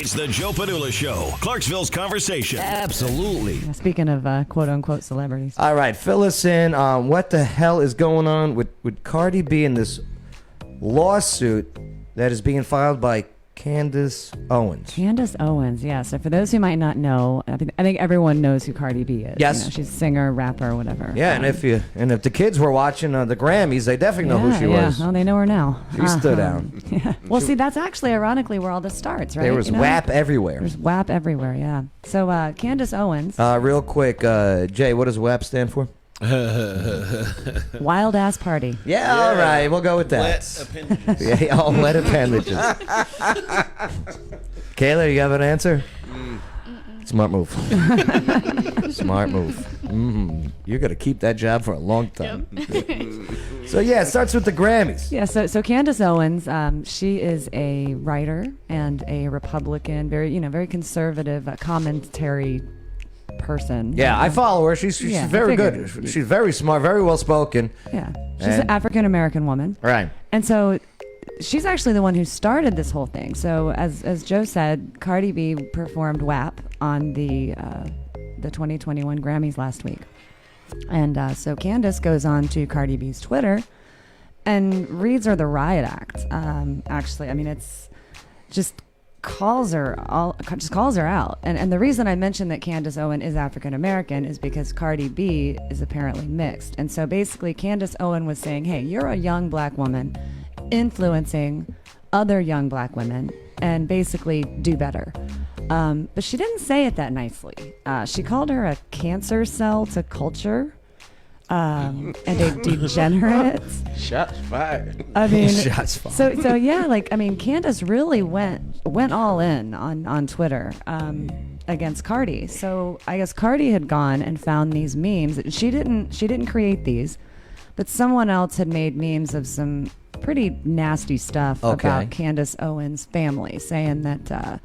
It's the Joe Padula Show, Clarksville's conversation. Absolutely. Yeah, speaking of quote-unquote celebrities. All right, fill us in on what the hell is going on with Cardi B and this lawsuit that is being filed by Candace Owens. Candace Owens, yeah. So for those who might not know, I think everyone knows who Cardi B is. Yes. You know, she's a singer, rapper, whatever. Yeah, and if the kids were watching the Grammys, they definitely know who she was. Oh, they know her now. She stood out. Yeah. Well, see, that's actually ironically where all this starts, right? There was WAP everywhere. There's WAP everywhere, yeah. So Candace Owens. Real quick, Jay, what does WAP stand for? Wild ass party. Yeah, all right, we'll go with that. Wet appendages. Yeah, all wet appendages. Kayla, you have an answer? Smart move. Smart move. You're going to keep that job for a long time. So, yeah, it starts with the Grammys. Yeah, so Candace Owens, she is a writer and a Republican, very conservative commentary person. Yeah, I follow her. She's very good. She's very smart, very well spoken. Yeah, she's an African American woman. Right. And so she's actually the one who started this whole thing. So as Joe said, Cardi B performed WAP on the 2021 Grammys last week. And so Candace goes on to Cardi B's Twitter and reads her the riot act. Actually, I mean, it's just calls her out. And the reason I mentioned that Candace Owens is African American is because Cardi B is apparently mixed. And so basically Candace Owens was saying, hey, you're a young black woman influencing other young black women and basically do better. But she didn't say it that nicely. She called her a cancer cell to culture. And a degenerate. Shots fired. I mean, Shots fired. So yeah, Candace really went all in on Twitter against Cardi. So I guess Cardi had gone and found these memes. She didn't create these, but someone else had made memes of some pretty nasty stuff about Candace Owens' family, saying that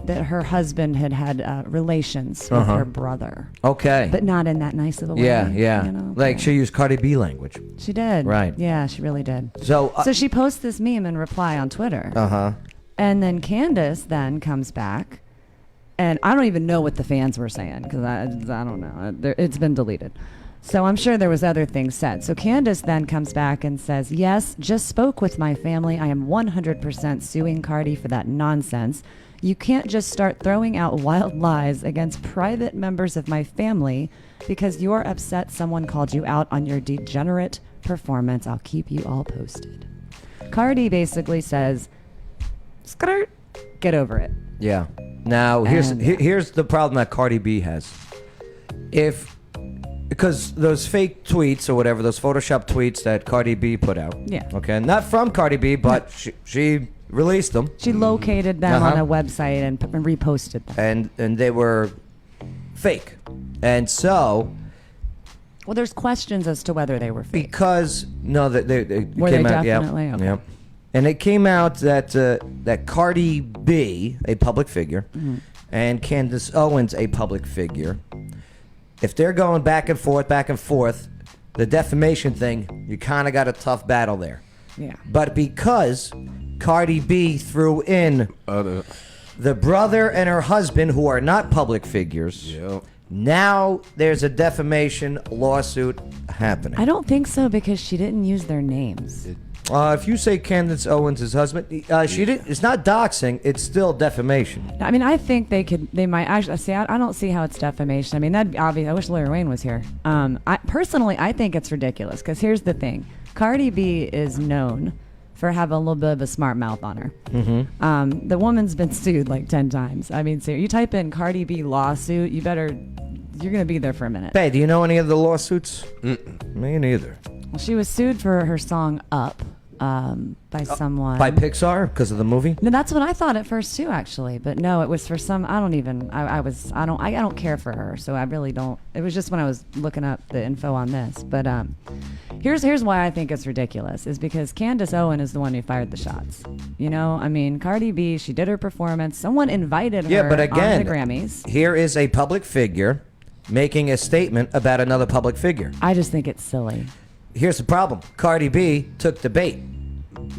her husband had relations with her brother. Okay. But not in that nice of a way. Yeah. You know? Like she used Cardi B language. She did. Right. Yeah, she really did. So she posts this meme in reply on Twitter. And then Candace then comes back, and I don't even know what the fans were saying because I don't know. It's been deleted. So I'm sure there was other things said. So Candace then comes back and says, yes, just spoke with my family. I am 100% suing Cardi for that nonsense. You can't just start throwing out wild lies against private members of my family because you're upset someone called you out on your degenerate performance. I'll keep you all posted. Cardi basically says, skirt, get over it. yeah. Now here's the problem that Cardi B has. Because those fake tweets or whatever, those Photoshop tweets that Cardi B put out. Yeah. Okay, not from Cardi B, but she released them. She located them on a website and reposted them. And they were fake. And so... Well, there's questions as to whether they were fake. Because, no, they Were came they out, definitely? Yep, Okay. yep. And it came out that Cardi B, a public figure, and Candace Owens, a public figure, if they're going back and forth, the defamation thing, you kind of got a tough battle there. Yeah. But because Cardi B threw in the brother and her husband, who are not public figures, now there's a defamation lawsuit happening. I don't think so because she didn't use their names. If you say Candace Owens' husband, she didn't. It's not doxing. It's still defamation. I mean, I think they might actually see. I don't see how it's defamation. I mean, that'd be obvious. I wish Lawyer Wayne was here. I think it's ridiculous because here's the thing: Cardi B is known for having a little bit of a smart mouth on her. The woman's been sued like 10 times. I mean, so you type in Cardi B lawsuit, you're gonna be there for a minute. Hey, do you know any of the lawsuits? Me neither. Well, she was sued for her song "Up." By someone. By Pixar because of the movie? No, that's what I thought at first too, actually. But no, it was for some. I don't care for her, so I really don't. It was just when I was looking up the info on this. But here's why I think it's ridiculous is because Candace Owens is the one who fired the shots. You know, I mean, Cardi B, she did her performance. Someone invited her but again, on the Grammys. Here is a public figure making a statement about another public figure. I just think it's silly. Here's the problem. Cardi B took the bait.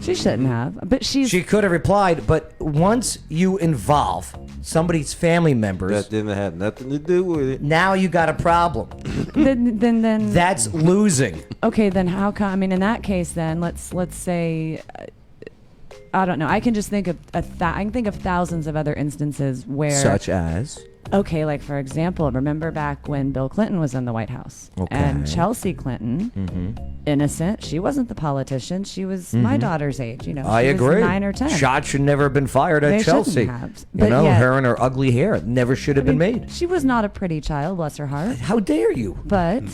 She shouldn't have. But She could have replied, but once you involve somebody's family members, That didn't have nothing to do with it. now you got a problem. then That's losing. okay. Then how come? I mean, in that case, then let's say. I don't know. I can just think of I can think of thousands of other instances where, Such as? okay, like for example, remember back when Bill Clinton was in the White House, Okay. and Chelsea Clinton, innocent. She wasn't the politician. She was my daughter's age. You know, I she was agree. 9 or 10. Shots should never have been fired at They shouldn't Chelsea. have. You But know, yet- her and her ugly hair never should have I mean, been made. She was not a pretty child, bless her heart. How dare you? But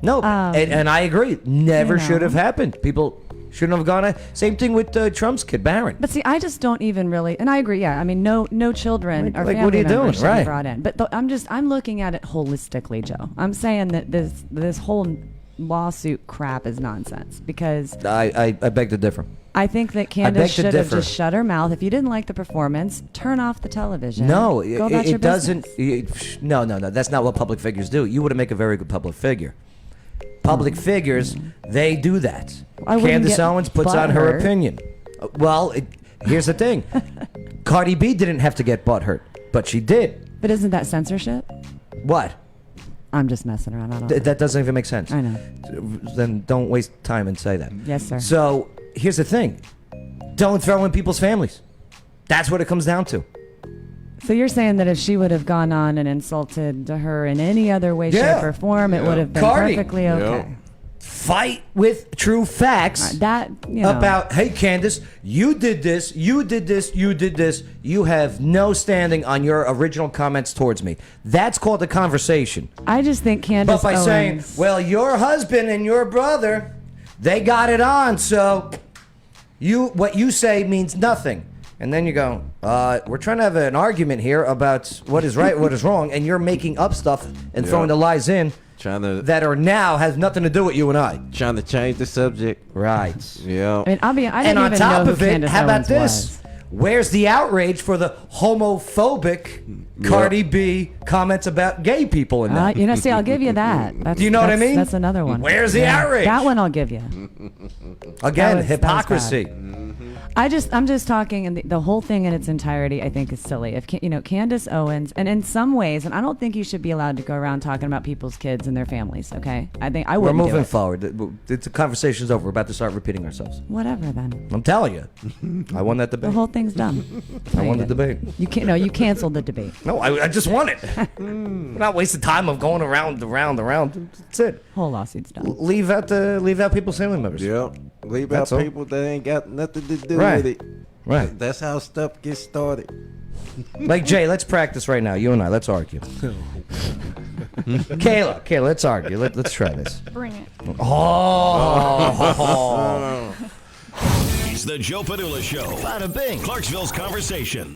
No, and I agree. Never you know. should have happened. People shouldn't have gone. Same thing with Trump's kid, Barron. But see, I just don't even really, and I agree. Yeah, I mean, no children or Like, family what are you doing? members should be Right. brought in. But I'm looking at it holistically, Joe. I'm saying that this whole lawsuit crap is nonsense because I beg to differ. I think that beg Candace to should have differ. just shut her mouth. If you didn't like the performance, turn off the television. No, go about your it doesn't. business. No. That's not what public figures do. You would make a very good public figure. Public figures, they do that. I wouldn't Candace get Owens puts out her butthurt. opinion. Well, here's the thing. Cardi B didn't have to get butthurt, but she did. But isn't that censorship? What? I'm just messing around. I don't know. That doesn't even make sense. I know. Then don't waste time and say that. Yes, sir. So here's the thing. Don't throw in people's families. That's what it comes down to. So you're saying that if she would have gone on and insulted her in any other way, Yeah. shape, or form, it would have been Cardi. perfectly okay. Fight with true facts. That, you know. About, hey, Candace, you did this, you did this, you did this. You have no standing on your original comments towards me. That's called a conversation. I just think Candace But by Owens, saying, well, your husband and your brother, they got it on, so what you say means nothing. And then you go, we're trying to have an argument here about what is right, what is wrong, and you're making up stuff and throwing the lies in Trying to that are now has nothing to do with you and I. trying to change the subject. Right. Yeah. I mean, I didn't And on even top know of who it, Candace how about Owens this? was. Where's the outrage for the homophobic Cardi B comments about gay people in that? You know, see, I'll give you that. That's, Do you know what I that's- mean? That's another one. Where's the outrage? That one I'll give you. Again, that was hypocrisy. I'm just talking, and the whole thing in its entirety, I think, is silly. If Candace Owens, and in some ways, and I don't think you should be allowed to go around talking about people's kids and their families. Okay, I think I We're wouldn't do moving it. forward. The conversation's over. We're about to start repeating ourselves. Whatever then. I'm telling you. I won that The debate. whole thing's done. I won the debate. You can't. No, you canceled the debate. No, I just won it. We're not wasting time of going around. That's it. Whole lawsuit's done. Leave out people's family members. Yeah. Leave That's out all. people that ain't got nothing to do Right. with it. Right. That's how stuff gets started. Like, Jay, let's practice right now. You and I, let's argue. Kayla, let's argue. Let's try this. Bring it. Oh. It's the Joe Padula Show. Bada bing. Clarksville's conversation.